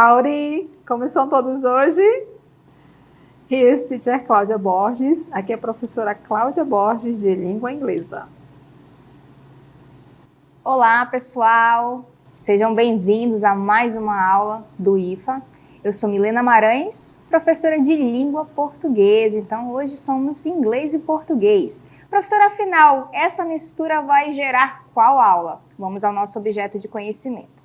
Howdy! Como estão todos hoje? Here's Teacher Cláudia Borges. Aqui é a professora Cláudia Borges de Língua Inglesa. Olá, pessoal! Sejam bem-vindos a mais uma aula do IFA. Eu sou Milena Maranhos, professora de Língua Portuguesa. Então, hoje somos inglês e português. Professora, afinal, essa mistura vai gerar qual aula? Vamos ao nosso objeto de conhecimento.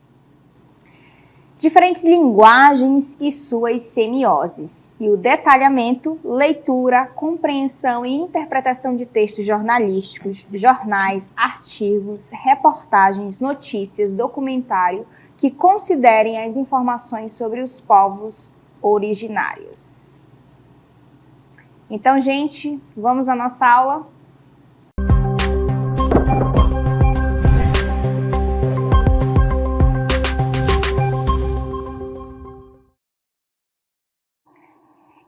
Diferentes linguagens e suas semioses, e o detalhamento, leitura, compreensão e interpretação de textos jornalísticos, jornais, artigos, reportagens, notícias, documentário, que considerem as informações sobre os povos originários. Então, gente, vamos à nossa aula?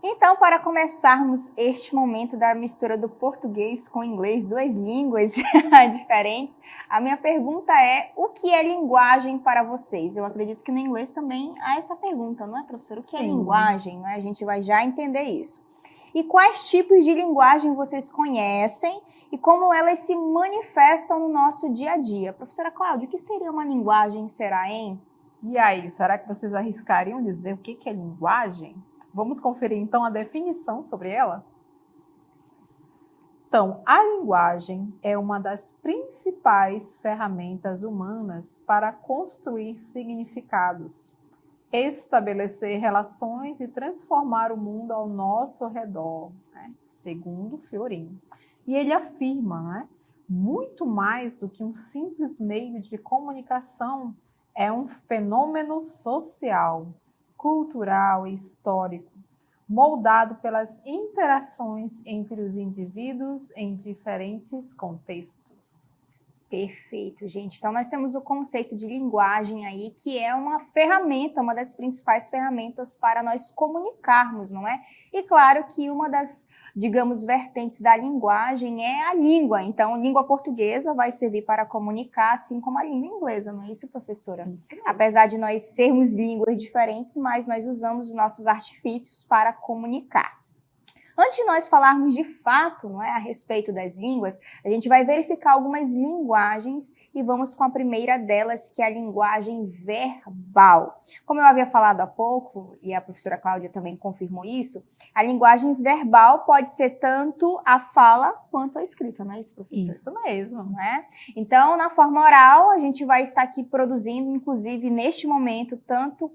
Então, para começarmos este momento da mistura do português com o inglês, duas línguas diferentes, a minha pergunta é: o que é linguagem para vocês? Eu acredito que no inglês também há essa pergunta, não é, professora? O que é linguagem? Não é? A gente vai já entender isso. E quais tipos de linguagem vocês conhecem e como elas se manifestam no nosso dia a dia? Professora Cláudia, o que seria uma linguagem, será, hein? E aí, será que vocês arriscariam dizer o que é linguagem? Vamos conferir então a definição sobre ela? Então, a linguagem é uma das principais ferramentas humanas para construir significados, estabelecer relações e transformar o mundo ao nosso redor, né? Segundo Fiorin. E ele afirma, né? Muito mais do que um simples meio de comunicação, é um fenômeno social, cultural e histórico, moldado pelas interações entre os indivíduos em diferentes contextos. Perfeito, gente. Então, nós temos o conceito de linguagem aí, que é uma ferramenta, uma das principais ferramentas para nós comunicarmos, não é? E claro que uma das, digamos, vertentes da linguagem é a língua. Então, a língua portuguesa vai servir para comunicar, assim como a língua inglesa, não é isso, professora? Isso mesmo. Apesar de nós sermos línguas diferentes, mas nós usamos os nossos artifícios para comunicar. Antes de nós falarmos de fato, não é, a respeito das línguas, a gente vai verificar algumas linguagens e vamos com a primeira delas, que é a linguagem verbal. Como eu havia falado há pouco, e a professora Cláudia também confirmou isso, a linguagem verbal pode ser tanto a fala quanto a escrita, não é isso, professora? Isso mesmo. Não é? Então, na forma oral, a gente vai estar aqui produzindo, inclusive neste momento, tanto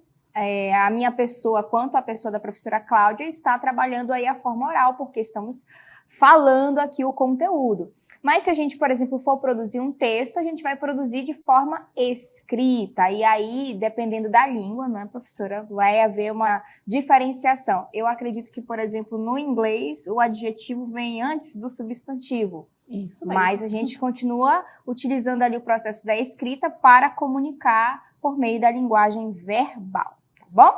a minha pessoa quanto a pessoa da professora Cláudia está trabalhando aí a forma oral, porque estamos falando aqui o conteúdo. Mas se a gente, por exemplo, for produzir um texto, a gente vai produzir de forma escrita. E aí, dependendo da língua, né, professora, vai haver uma diferenciação. Eu acredito que, por exemplo, no inglês, o adjetivo vem antes do substantivo. Isso mesmo. Mas a gente continua utilizando ali o processo da escrita para comunicar por meio da linguagem verbal. Bom,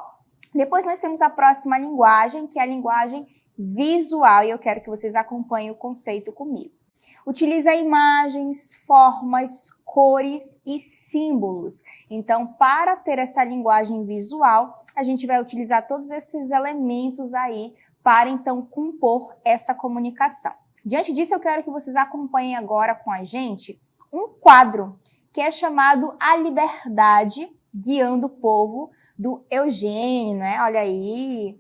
depois nós temos a próxima linguagem, que é a linguagem visual, e eu quero que vocês acompanhem o conceito comigo. Utiliza imagens, formas, cores e símbolos. Então, para ter essa linguagem visual, a gente vai utilizar todos esses elementos aí para, então, compor essa comunicação. Diante disso, eu quero que vocês acompanhem agora com a gente um quadro que é chamado A Liberdade Guiando o Povo, do Eugênio, né? Olha aí,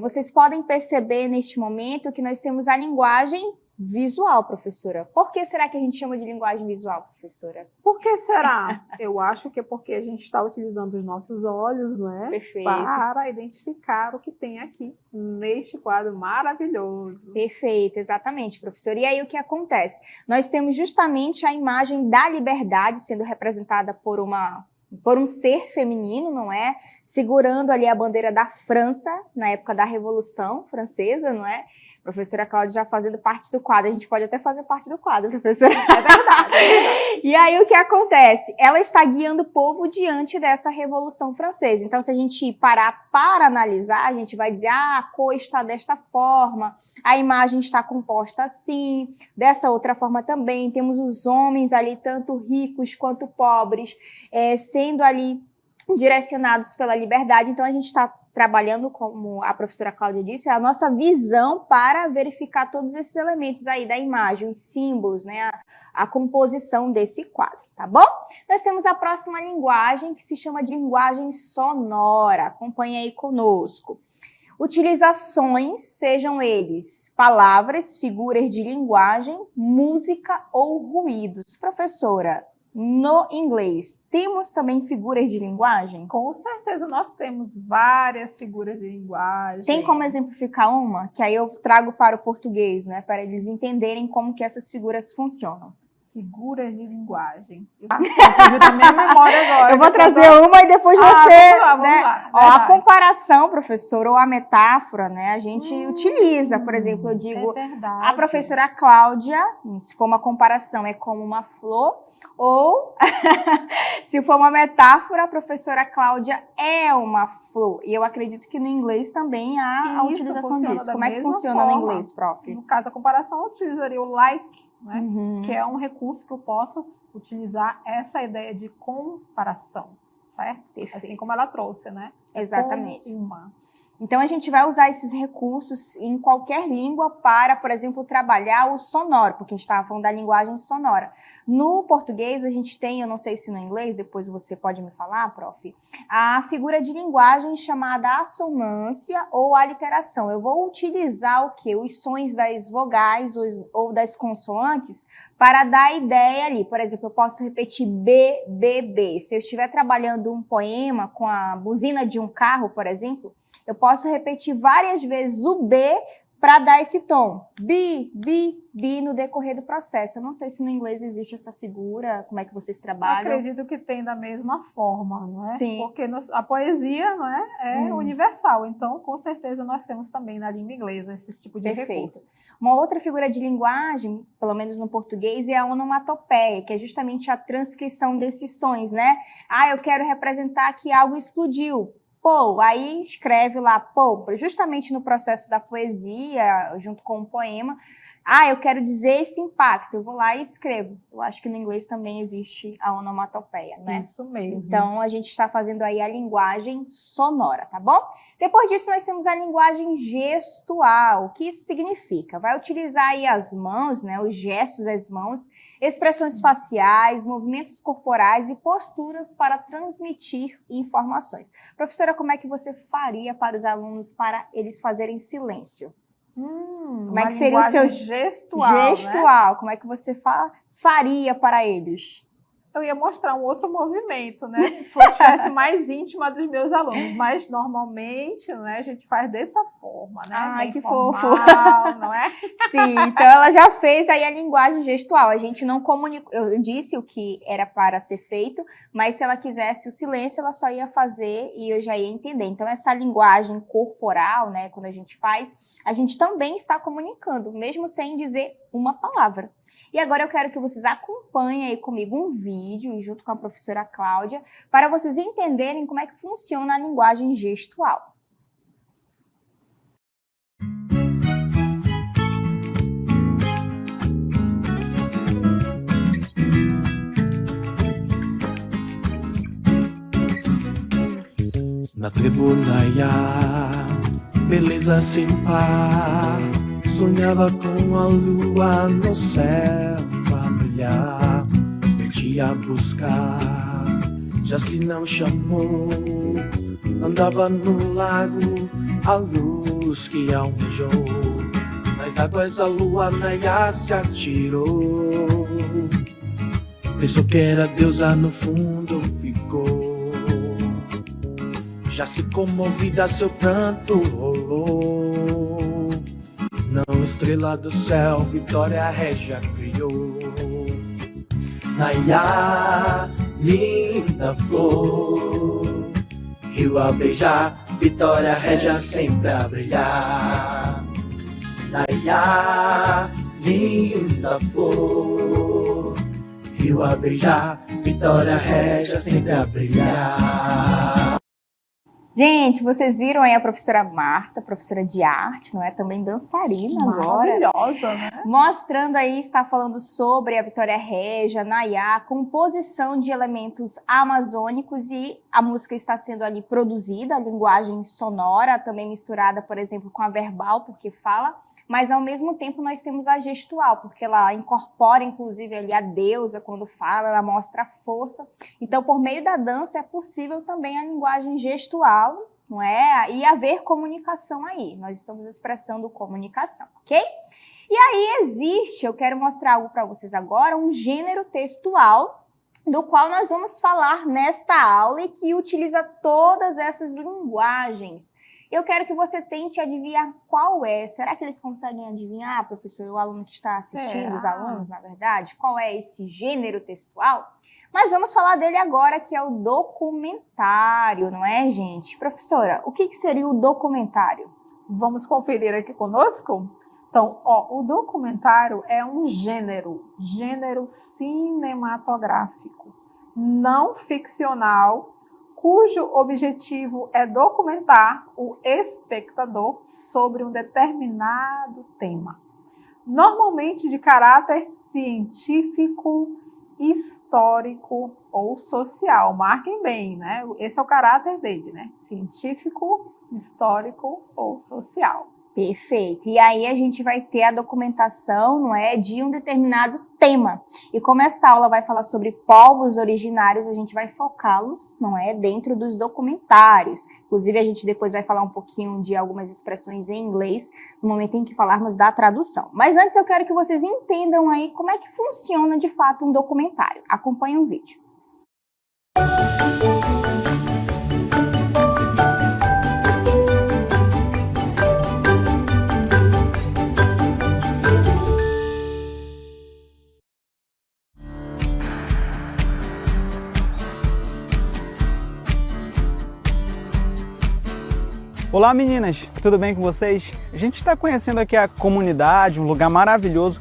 vocês podem perceber neste momento que nós temos a linguagem visual, professora. Por que será que a gente chama de linguagem visual, professora? Por que será? Eu acho que é porque a gente está utilizando os nossos olhos, né? Perfeito. Para identificar o que tem aqui neste quadro maravilhoso. Perfeito, exatamente, professora. E aí o que acontece? Nós temos justamente a imagem da liberdade sendo representada por um ser feminino, não é? Segurando ali a bandeira da França, na época da Revolução Francesa, não é? Professora Cláudia já fazendo parte do quadro. A gente pode até fazer parte do quadro, professora. É verdade. E aí o que acontece? Ela está guiando o povo diante dessa Revolução Francesa. Então, se a gente parar para analisar, a gente vai dizer, a cor está desta forma, a imagem está composta assim, dessa outra forma também. Temos os homens ali, tanto ricos quanto pobres, sendo ali direcionados pela liberdade. Então, a gente está trabalhando, como a professora Cláudia disse, a nossa visão para verificar todos esses elementos aí da imagem, os símbolos, né, a composição desse quadro, tá bom? Nós temos a próxima linguagem, que se chama de linguagem sonora. Acompanhe aí conosco. Utilizações, sejam eles palavras, figuras de linguagem, música ou ruídos. Professora, no inglês, temos também figuras de linguagem? Com certeza nós temos várias figuras de linguagem. Tem como exemplificar uma? Que aí eu trago para o português, né? Para eles entenderem como que essas figuras funcionam. Figuras de linguagem. Eu da minha memória agora. Eu vou trazer uma e depois você... Vamos lá. Ó, a comparação, professora, ou a metáfora, né? A gente utiliza, por exemplo, eu digo... É verdade. A professora Cláudia, se for uma comparação, é como uma flor, ou se for uma metáfora, a professora Cláudia é uma flor. E eu acredito que no inglês também há a utilização disso. Como é que funciona no inglês, prof? No caso, a comparação, eu utilizaria o like, né? Que é um recurso que eu posso utilizar essa ideia de comparação, certo? Perfeito. Assim como ela trouxe, né? Exatamente. Uma. Então, a gente vai usar esses recursos em qualquer língua para, por exemplo, trabalhar o sonoro, porque a gente estava falando da linguagem sonora. No português, a gente tem, eu não sei se no inglês, depois você pode me falar, prof, a figura de linguagem chamada assonância ou aliteração. Eu vou utilizar o quê? Os sons das vogais ou das consoantes para dar a ideia ali. Por exemplo, eu posso repetir B, B, B. Se eu estiver trabalhando um poema com a buzina de um carro, por exemplo, eu posso repetir várias vezes o B para dar esse tom. Bi, bi, bi no decorrer do processo. Eu não sei se no inglês existe essa figura, como é que vocês trabalham. Eu acredito que tem da mesma forma, não é? Sim. Porque a poesia, não é, é universal. Então, com certeza, nós temos também na língua inglesa esse tipo de recursos. Uma outra figura de linguagem, pelo menos no português, é a onomatopeia, que é justamente a transcrição desses sons, né? Ah, eu quero representar que algo explodiu. Pô, aí escreve lá, pô, justamente no processo da poesia, junto com o poema, eu quero dizer esse impacto, eu vou lá e escrevo. Eu acho que no inglês também existe a onomatopeia, né? Isso mesmo. Então, a gente está fazendo aí a linguagem sonora, tá bom? Depois disso, nós temos a linguagem gestual. O que isso significa? Vai utilizar aí as mãos, né, os gestos das mãos, expressões faciais, movimentos corporais e posturas para transmitir informações. Professora, como é que você faria para os alunos para eles fazerem silêncio? Como é que seria o seu gestual? Gestual, né? Como é que você faria para eles? Eu ia mostrar um outro movimento, né? Se tivesse mais íntima dos meus alunos. Mas, normalmente, né, a gente faz dessa forma, né? Ai, bem que formal, fofo. Não é? Sim, então ela já fez aí a linguagem gestual. A gente não comunicou, eu disse o que era para ser feito, mas se ela quisesse o silêncio, ela só ia fazer e eu já ia entender. Então, essa linguagem corporal, né, quando a gente faz, a gente também está comunicando, mesmo sem dizer uma palavra. E agora eu quero que vocês acompanhem aí comigo um vídeo, junto com a professora Cláudia, para vocês entenderem como é que funciona a linguagem gestual. Na tribulaia, beleza sem par, sonhava com a lua no céu a brilhar. Eu te ia buscar, já se não chamou. Andava no lago, a luz que almejou. Nas águas a lua naia se atirou. Pensou que era deusa, no fundo ficou. Já se comovida, seu pranto rolou. Não, estrela do céu, Vitória Régia criou. Naia, linda flor, rio a beijar, Vitória Régia sempre a brilhar. Naia, linda flor, rio a beijar, Vitória Régia sempre a brilhar. Gente, vocês viram aí a professora Marta, professora de arte, não é? Também dançarina agora. Maravilhosa, né? Mostrando aí, está falando sobre a Vitória Régia, Nayá, composição de elementos amazônicos, e a música está sendo ali produzida, a linguagem sonora, também misturada, por exemplo, com a verbal, porque fala, mas ao mesmo tempo nós temos a gestual, porque ela incorpora, inclusive, ali a deusa quando fala, ela mostra a força. Então, por meio da dança é possível também a linguagem gestual, não é? E haver comunicação aí. Nós estamos expressando comunicação, ok? E aí existe, eu quero mostrar algo para vocês agora, um gênero textual do qual nós vamos falar nesta aula e que utiliza todas essas linguagens. Eu quero que você tente adivinhar qual é. Será que eles conseguem adivinhar, professor, o aluno que está assistindo, os alunos, na verdade? Qual é esse gênero textual? Mas vamos falar dele agora, que é o documentário, não é, gente? Professora, o que seria o documentário? Vamos conferir aqui conosco? Então, o documentário é um gênero cinematográfico, não ficcional, cujo objetivo é documentar o espectador sobre um determinado tema, normalmente de caráter científico, histórico ou social. Marquem bem, né? Esse é o caráter dele, né? Científico, histórico ou social. Perfeito. E aí a gente vai ter a documentação, não é, de um determinado tema. E como esta aula vai falar sobre povos originários, a gente vai focá-los, não é, dentro dos documentários. Inclusive a gente depois vai falar um pouquinho de algumas expressões em inglês no momento em que falarmos da tradução. Mas antes eu quero que vocês entendam aí como é que funciona de fato um documentário. Acompanhe o vídeo. Olá meninas, tudo bem com vocês? A gente está conhecendo aqui a comunidade, um lugar maravilhoso,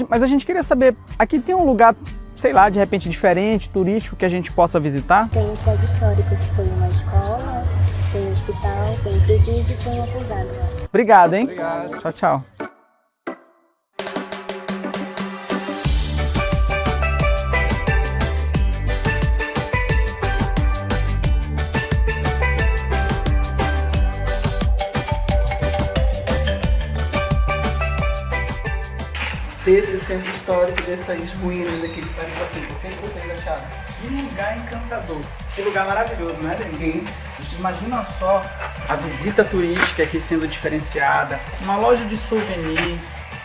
mas a gente queria saber, aqui tem um lugar, sei lá, de repente diferente, turístico, que a gente possa visitar? Tem um prédio histórico que foi uma escola, tem um hospital, tem um presídio e tem uma pousada. Obrigado, hein? Obrigado. Tchau, tchau. Desse centro histórico, dessas ruínas aqui de Paripatiba. O que vocês acharam? Que lugar encantador, que lugar maravilhoso, né, Denise? Sim. Imagina só a visita turística aqui sendo diferenciada, uma loja de souvenir,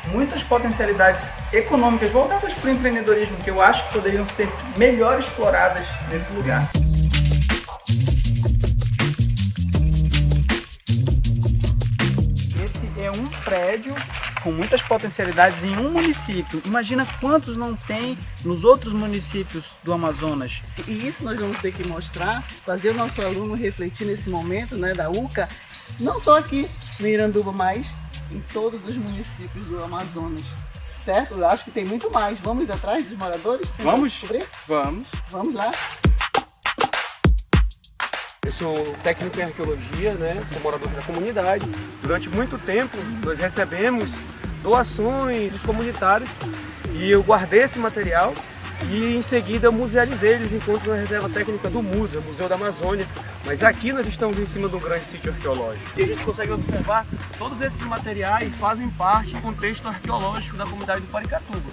muitas potencialidades econômicas voltadas para o empreendedorismo que eu acho que poderiam ser melhor exploradas nesse lugar. Esse é um prédio com muitas potencialidades em um município. Imagina quantos não tem nos outros municípios do Amazonas. E isso nós vamos ter que mostrar, fazer o nosso aluno refletir nesse momento, né, da UCA, não só aqui no Iranduba, mas em todos os municípios do Amazonas. Certo? Eu acho que tem muito mais. Vamos atrás dos moradores? Vamos? Descobrir? Vamos. Vamos lá. Eu sou técnico em arqueologia, né? Sou morador da comunidade. Durante muito tempo nós recebemos doações dos comunitários e eu guardei esse material e em seguida eu musealizei eles enquanto na reserva técnica do MUSA, Museu da Amazônia. Mas aqui nós estamos em cima de um grande sítio arqueológico. E a gente consegue observar todos esses materiais fazem parte do contexto arqueológico da comunidade do Paricatuba.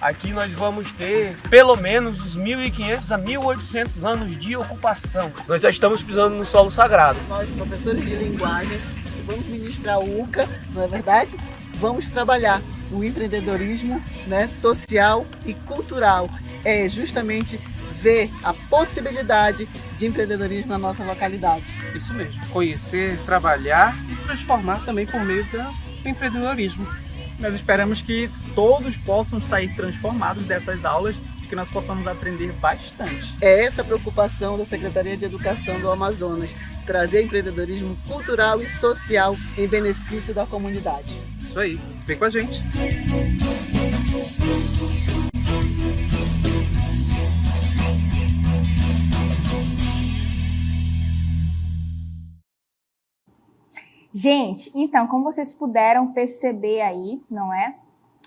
Aqui nós vamos ter pelo menos os 1.500 a 1.800 anos de ocupação. Nós já estamos pisando no solo sagrado. Nós, professores de linguagem, vamos ministrar o UCA, não é verdade? Vamos trabalhar o empreendedorismo, né, social e cultural. É justamente ver a possibilidade de empreendedorismo na nossa localidade. Isso mesmo, conhecer, trabalhar e transformar também por meio do empreendedorismo. Nós esperamos que todos possam sair transformados dessas aulas e que nós possamos aprender bastante. É essa a preocupação da Secretaria de Educação do Amazonas, trazer empreendedorismo cultural e social em benefício da comunidade. Isso aí, vem com a gente! Gente, então, como vocês puderam perceber aí, não é?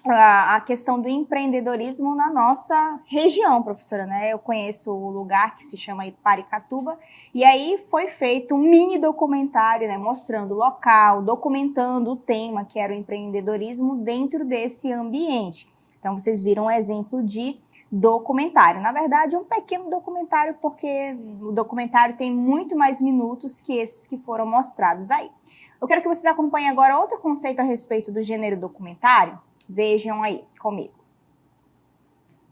A questão do empreendedorismo na nossa região, professora, né? Eu conheço o lugar que se chama Paricatuba, e aí foi feito um mini documentário, né? Mostrando o local, documentando o tema, que era o empreendedorismo dentro desse ambiente. Então, vocês viram um exemplo de documentário. Na verdade, um pequeno documentário, porque o documentário tem muito mais minutos que esses que foram mostrados aí. Eu quero que vocês acompanhem agora outro conceito a respeito do gênero documentário. Vejam aí comigo.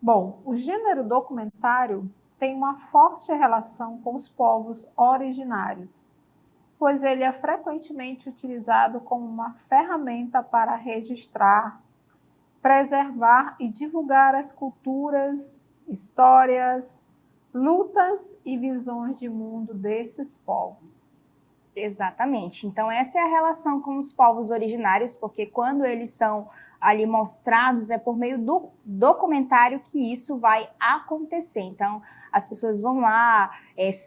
Bom, o gênero documentário tem uma forte relação com os povos originários, pois ele é frequentemente utilizado como uma ferramenta para registrar, preservar e divulgar as culturas, histórias, lutas e visões de mundo desses povos. Exatamente. Então, essa é a relação com os povos originários, porque quando eles são ali mostrados, é por meio do documentário que isso vai acontecer. Então, as pessoas vão lá,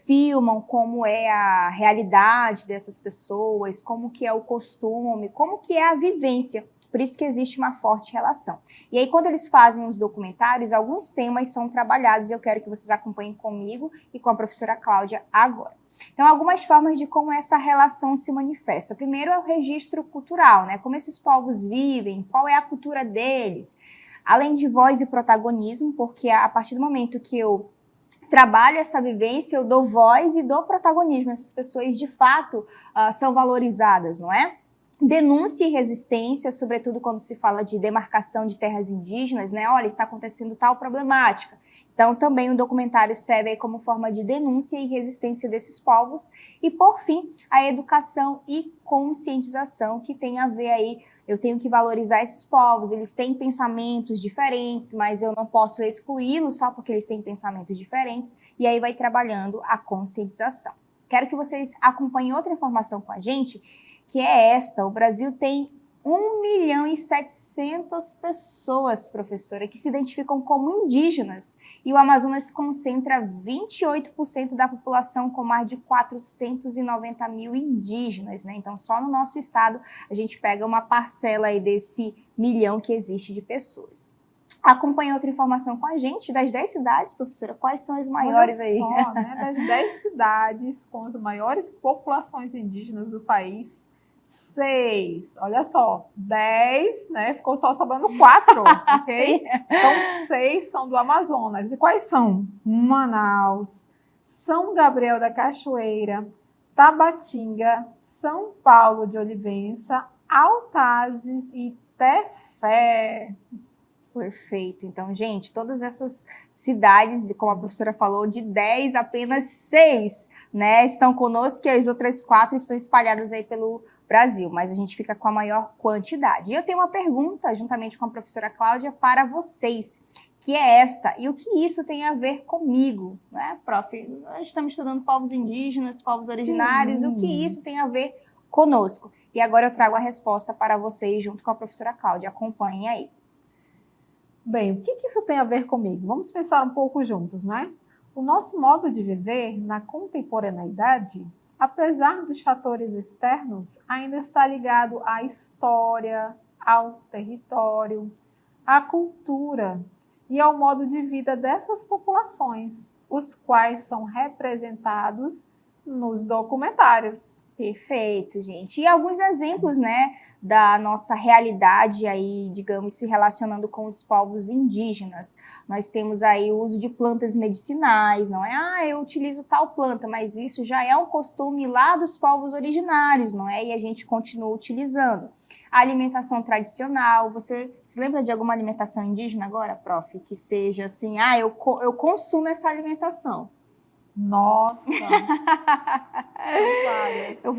filmam como é a realidade dessas pessoas, como que é o costume, como que é a vivência. Por isso que existe uma forte relação. E aí, quando eles fazem os documentários, alguns temas são trabalhados e eu quero que vocês acompanhem comigo e com a professora Cláudia agora. Então, algumas formas de como essa relação se manifesta. Primeiro é o registro cultural, né? Como esses povos vivem, qual é a cultura deles. Além de voz e protagonismo, porque a partir do momento que eu trabalho essa vivência, eu dou voz e dou protagonismo. Essas pessoas, de fato, são valorizadas, não é? Denúncia e resistência, sobretudo quando se fala de demarcação de terras indígenas, né? Olha, está acontecendo tal problemática. Então, também o documentário serve aí como forma de denúncia e resistência desses povos. E, por fim, a educação e conscientização, que tem a ver aí, eu tenho que valorizar esses povos, eles têm pensamentos diferentes, mas eu não posso excluí-los só porque eles têm pensamentos diferentes, e aí vai trabalhando a conscientização. Quero que vocês acompanhem outra informação com a gente, que é esta: o Brasil tem 1.700.000 pessoas, professora, que se identificam como indígenas, e o Amazonas concentra 28% da população, com mais de 490 mil indígenas, né? Então, só no nosso estado, a gente pega uma parcela aí desse milhão que existe de pessoas. Acompanha outra informação com a gente, das 10 cidades, professora, quais são as maiores aí? Olha só, né? Das 10 cidades com as maiores populações indígenas do país, 6, olha só, 10, né? Ficou só sobrando 4, ok? Então, 6 são do Amazonas. E quais são? Manaus, São Gabriel da Cachoeira, Tabatinga, São Paulo de Olivença, Altazes e Tefé. Perfeito. Então, gente, todas essas cidades, como a professora falou, de 10, apenas 6, né, estão conosco, e as outras 4 estão espalhadas aí pelo Brasil, mas a gente fica com a maior quantidade. E eu tenho uma pergunta, juntamente com a professora Cláudia, para vocês, que é esta: e o que isso tem a ver comigo? Né, prof? Nós estamos estudando povos indígenas, povos originários, Sim. O que isso tem a ver conosco? E agora eu trago a resposta para vocês, junto com a professora Cláudia. Acompanhem aí. Bem, o que isso tem a ver comigo? Vamos pensar um pouco juntos, não é? O nosso modo de viver na contemporaneidade, apesar dos fatores externos, ainda está ligado à história, ao território, à cultura e ao modo de vida dessas populações, os quais são representados nos documentários. Perfeito, gente. E alguns exemplos, né, da nossa realidade aí, digamos, se relacionando com os povos indígenas. Nós temos aí o uso de plantas medicinais, não é? Ah, eu utilizo tal planta, mas isso já é um costume lá dos povos originários, não é? E a gente continua utilizando. A alimentação tradicional, você se lembra de alguma alimentação indígena agora, prof? Que seja assim, ah, eu consumo essa alimentação. Nossa! Eu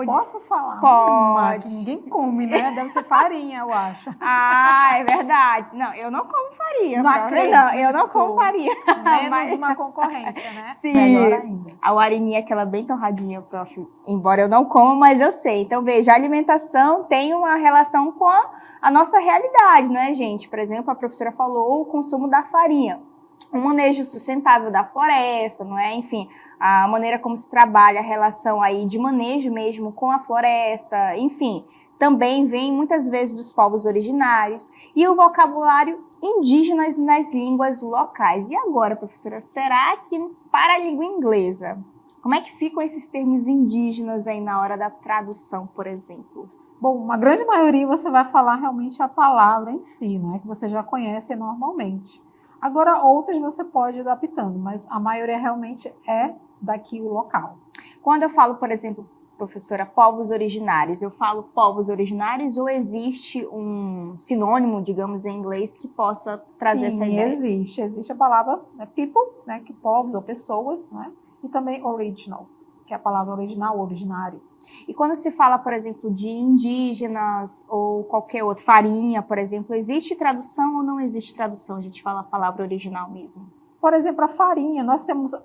posso falar? Pode. Uma que ninguém come, né? Deve ser farinha, eu acho. Ah, é verdade. Não, eu não como farinha. Não acredito. Não, eu não como farinha. Menos uma concorrência, né? Sim. Melhor ainda. A warinha, aquela bem torradinha, prof. Embora eu não coma, mas eu sei. Então, veja, a alimentação tem uma relação com a nossa realidade, não é, gente? Por exemplo, a professora falou o consumo da farinha. o manejo sustentável da floresta, não é? Enfim, a maneira como se trabalha a relação aí de manejo mesmo com a floresta, enfim, também vem muitas vezes dos povos originários e o vocabulário indígenas nas línguas locais. E agora, professora, será que para a língua inglesa, como é que ficam esses termos indígenas aí na hora da tradução, por exemplo? Bom, uma grande maioria você vai falar realmente a palavra em si, não é? Que você já conhece normalmente. Agora, outras você pode ir adaptando, mas a maioria realmente é daqui o local. Quando eu falo, por exemplo, professora, povos originários, eu falo povos originários ou existe um sinônimo, digamos, em inglês que possa trazer essa ideia? Existe a palavra people, né, que povos ou pessoas, né, e também original, que é a palavra original, originário. E quando se fala, por exemplo, de indígenas ou qualquer outro, farinha, por exemplo, existe tradução ou não existe tradução? A gente fala a palavra original mesmo. Por exemplo, a farinha, nós temos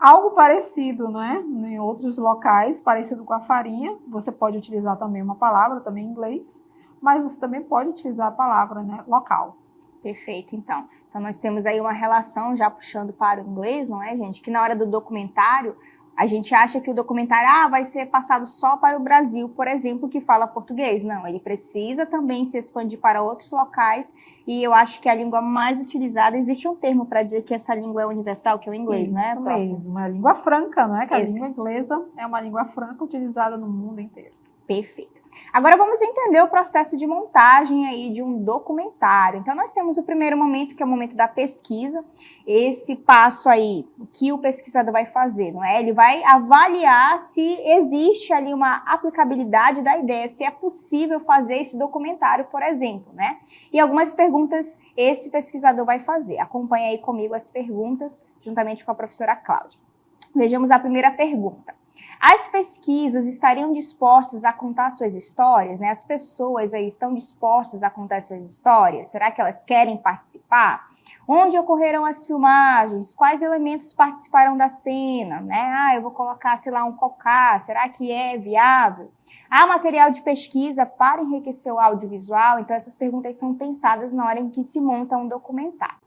algo parecido, né? Em outros locais, parecido com a farinha. Você pode utilizar também uma palavra, também em inglês, mas você também pode utilizar a palavra, né, local. Perfeito, então. Então, nós temos aí uma relação, já puxando para o inglês, não é, gente? Que na hora do documentário, a gente acha que o documentário vai ser passado só para o Brasil, por exemplo, que fala português. Não, ele precisa também se expandir para outros locais e eu acho que a língua mais utilizada, existe um termo para dizer que essa língua é universal, que é o inglês, Isso, né? Isso mesmo, é a língua franca, não é? Que a Isso. língua inglesa é uma língua franca utilizada no mundo inteiro. Perfeito. Agora vamos entender o processo de montagem aí de um documentário. Então nós temos o primeiro momento, que é o momento da pesquisa. Esse passo aí, o que o pesquisador vai fazer, não é? Ele vai avaliar se existe ali uma aplicabilidade da ideia, se é possível fazer esse documentário, por exemplo, né? E algumas perguntas esse pesquisador vai fazer. Acompanhe aí comigo as perguntas, juntamente com a professora Cláudia. Vejamos a primeira pergunta. As pesquisas estariam dispostas a contar suas histórias, né? As pessoas aí estão dispostas a contar suas histórias? Será que elas querem participar? Onde ocorreram as filmagens? Quais elementos participaram da cena, né? Eu vou colocar, sei lá, um cocá. Será que é viável? Há material de pesquisa para enriquecer o audiovisual? Então, essas perguntas são pensadas na hora em que se monta um documentário.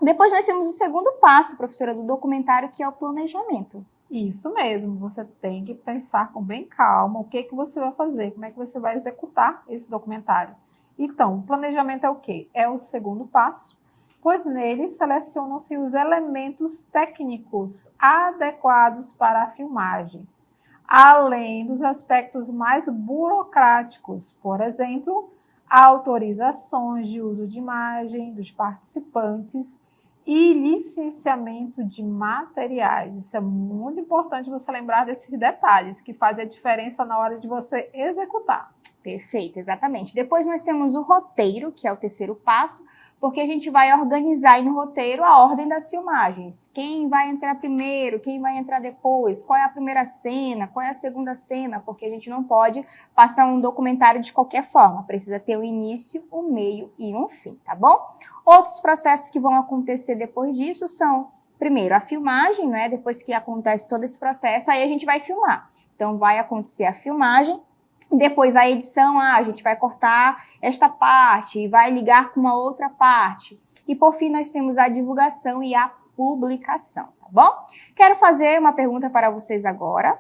Depois nós temos o segundo passo, professora, do documentário, que é o planejamento. Isso mesmo, você tem que pensar com bem calma o que você vai fazer, como é que você vai executar esse documentário. Então, o planejamento é o quê? É o segundo passo, pois nele selecionam-se os elementos técnicos adequados para a filmagem, além dos aspectos mais burocráticos, por exemplo, autorizações de uso de imagem dos participantes e licenciamento de materiais. Isso é muito importante você lembrar desses detalhes, que fazem a diferença na hora de você executar. Perfeito, exatamente. Depois nós temos o roteiro, que é o terceiro passo, porque a gente vai organizar aí no roteiro a ordem das filmagens. Quem vai entrar primeiro, quem vai entrar depois, qual é a primeira cena, qual é a segunda cena, porque a gente não pode passar um documentário de qualquer forma. Precisa ter um início, um meio e um fim, tá bom? Outros processos que vão acontecer depois disso são, primeiro, a filmagem, né? Depois que acontece todo esse processo, aí a gente vai filmar. Então, vai acontecer a filmagem. Depois a edição, a gente vai cortar esta parte e vai ligar com uma outra parte. E por fim nós temos a divulgação e a publicação, tá bom? Quero fazer uma pergunta para vocês agora.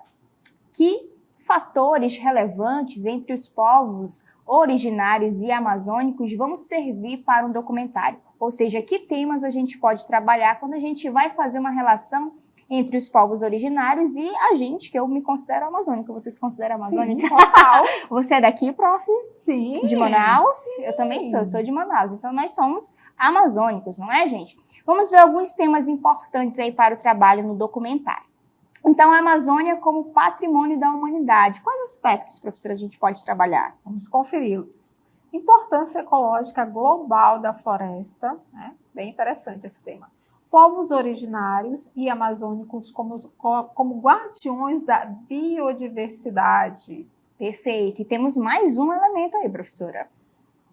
Que fatores relevantes entre os povos originários e amazônicos vão servir para um documentário? Ou seja, que temas a gente pode trabalhar quando a gente vai fazer uma relação entre os povos originários e a gente, que eu me considero amazônica. Você se considera amazônica? Sim, total. Você é daqui, prof? Sim. De Manaus? Sim. Eu também sou de Manaus. Então, nós somos amazônicos, não é, gente? Vamos ver alguns temas importantes aí para o trabalho no documentário. Então, a Amazônia como patrimônio da humanidade. Quais aspectos, professora, a gente pode trabalhar? Vamos conferi-los. Importância ecológica global da floresta, né? Bem interessante esse tema. Povos originários e amazônicos como guardiões da biodiversidade. Perfeito. E temos mais um elemento aí, professora.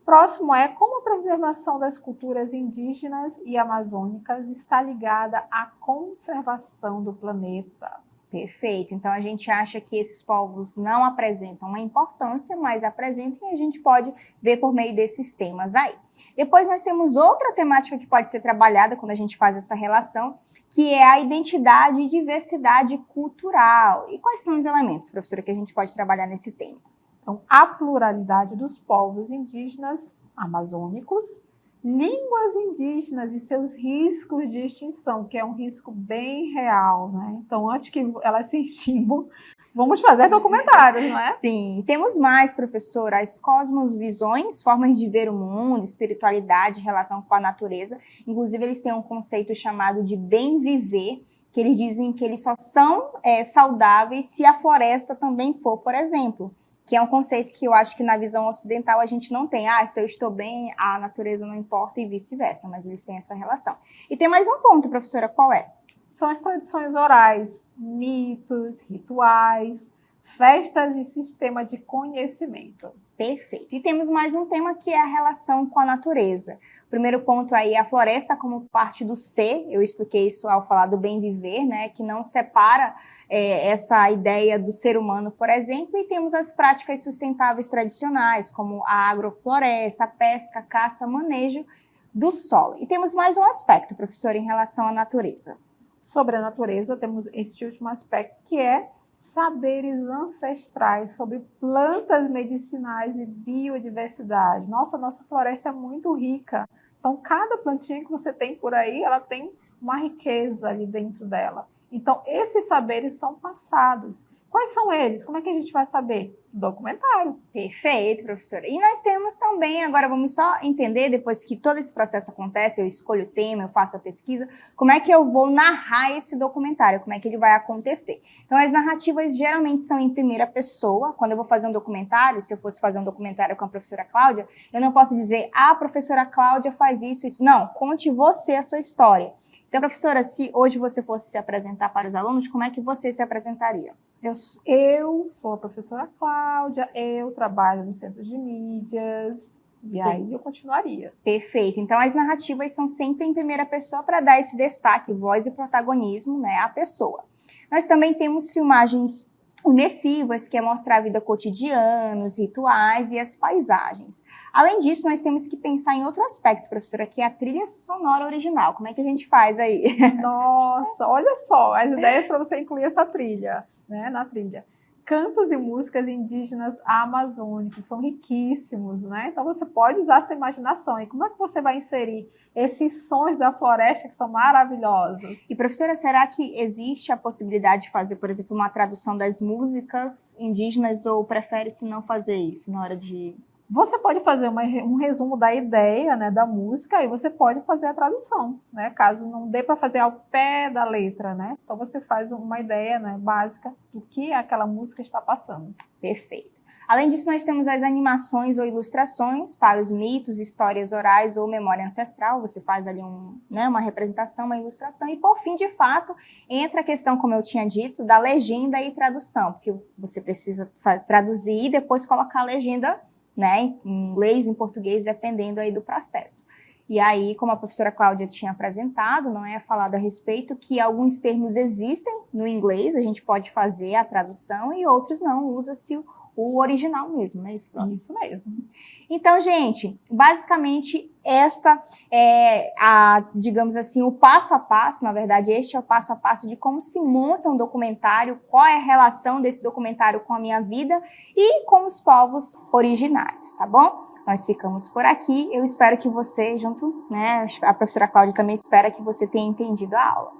Próximo é como a preservação das culturas indígenas e amazônicas está ligada à conservação do planeta. Perfeito. Então, a gente acha que esses povos não apresentam uma importância, mas apresentam e a gente pode ver por meio desses temas aí. Depois, nós temos outra temática que pode ser trabalhada quando a gente faz essa relação, que é a identidade e diversidade cultural. E quais são os elementos, professora, que a gente pode trabalhar nesse tema? Então, a pluralidade dos povos indígenas amazônicos, línguas indígenas e seus riscos de extinção, que é um risco bem real, né? Então, antes que elas se extinguam, vamos fazer documentários, não é? Sim, temos mais, professora, as cosmovisões, formas de ver o mundo, espiritualidade, relação com a natureza. Inclusive, eles têm um conceito chamado de bem viver, que eles dizem que eles só são saudáveis se a floresta também for, por exemplo. Que é um conceito que eu acho que na visão ocidental a gente não tem. Se eu estou bem, a natureza não importa e vice-versa, mas eles têm essa relação. E tem mais um ponto, professora, qual é? São as tradições orais, mitos, rituais, festas e sistema de conhecimento. Perfeito. E temos mais um tema que é a relação com a natureza. O primeiro ponto aí é a floresta como parte do ser. Eu expliquei isso ao falar do bem viver, né? Que não separa essa ideia do ser humano, por exemplo. E temos as práticas sustentáveis tradicionais, como a agrofloresta, a pesca, a caça, manejo do solo. E temos mais um aspecto, professora, em relação à natureza. Sobre a natureza, temos este último aspecto, que é saberes ancestrais sobre plantas medicinais e biodiversidade. Nossa floresta é muito rica. Então, cada plantinha que você tem por aí, ela tem uma riqueza ali dentro dela. Então, esses saberes são passados. Quais são eles? Como é que a gente vai saber? Documentário. Perfeito, professora. E nós temos também, agora vamos só entender, depois que todo esse processo acontece, eu escolho o tema, eu faço a pesquisa, como é que eu vou narrar esse documentário, como é que ele vai acontecer. Então, as narrativas geralmente são em primeira pessoa. Quando eu vou fazer um documentário, se eu fosse fazer um documentário com a professora Cláudia, eu não posso dizer, a professora Cláudia faz isso, isso. Não, conte você a sua história. Então, professora, se hoje você fosse se apresentar para os alunos, como é que você se apresentaria? Eu sou a professora Cláudia, eu trabalho no Centro de Mídias, e aí eu continuaria. Perfeito. Então, as narrativas são sempre em primeira pessoa para dar esse destaque, voz e protagonismo, né, à pessoa. Nós também temos filmagens imersivas, que é mostrar a vida cotidiana, os rituais e as paisagens. Além disso, nós temos que pensar em outro aspecto, professora, que é a trilha sonora original. Como é que a gente faz aí? Nossa, olha só, as ideias para você incluir essa trilha, né, na trilha. Cantos e músicas indígenas amazônicos são riquíssimos, né? Então você pode usar a sua imaginação. E como é que você vai inserir esses sons da floresta que são maravilhosos? E, professora, será que existe a possibilidade de fazer, por exemplo, uma tradução das músicas indígenas ou prefere-se não fazer isso na hora de... Você pode fazer um resumo da ideia, né, da música, e você pode fazer a tradução, né, caso não dê para fazer ao pé da letra, né? Então você faz uma ideia, né, básica do que aquela música está passando. Perfeito. Além disso, nós temos as animações ou ilustrações para os mitos, histórias orais ou memória ancestral. Você faz ali uma representação, uma ilustração. E, por fim, de fato, entra a questão, como eu tinha dito, da legenda e tradução, porque você precisa traduzir e depois colocar a legenda, né, em inglês, em português, dependendo aí do processo. E aí, como a professora Cláudia tinha apresentado, não é falado a respeito que alguns termos existem no inglês, a gente pode fazer a tradução e outros não, usa-se o original mesmo, né? Isso mesmo. Então, gente, basicamente esta é digamos assim, o passo a passo, na verdade, este é o passo a passo de como se monta um documentário, qual é a relação desse documentário com a minha vida e com os povos originários, tá bom? Nós ficamos por aqui, eu espero que você, junto, né, a professora Cláudia também espera que você tenha entendido a aula.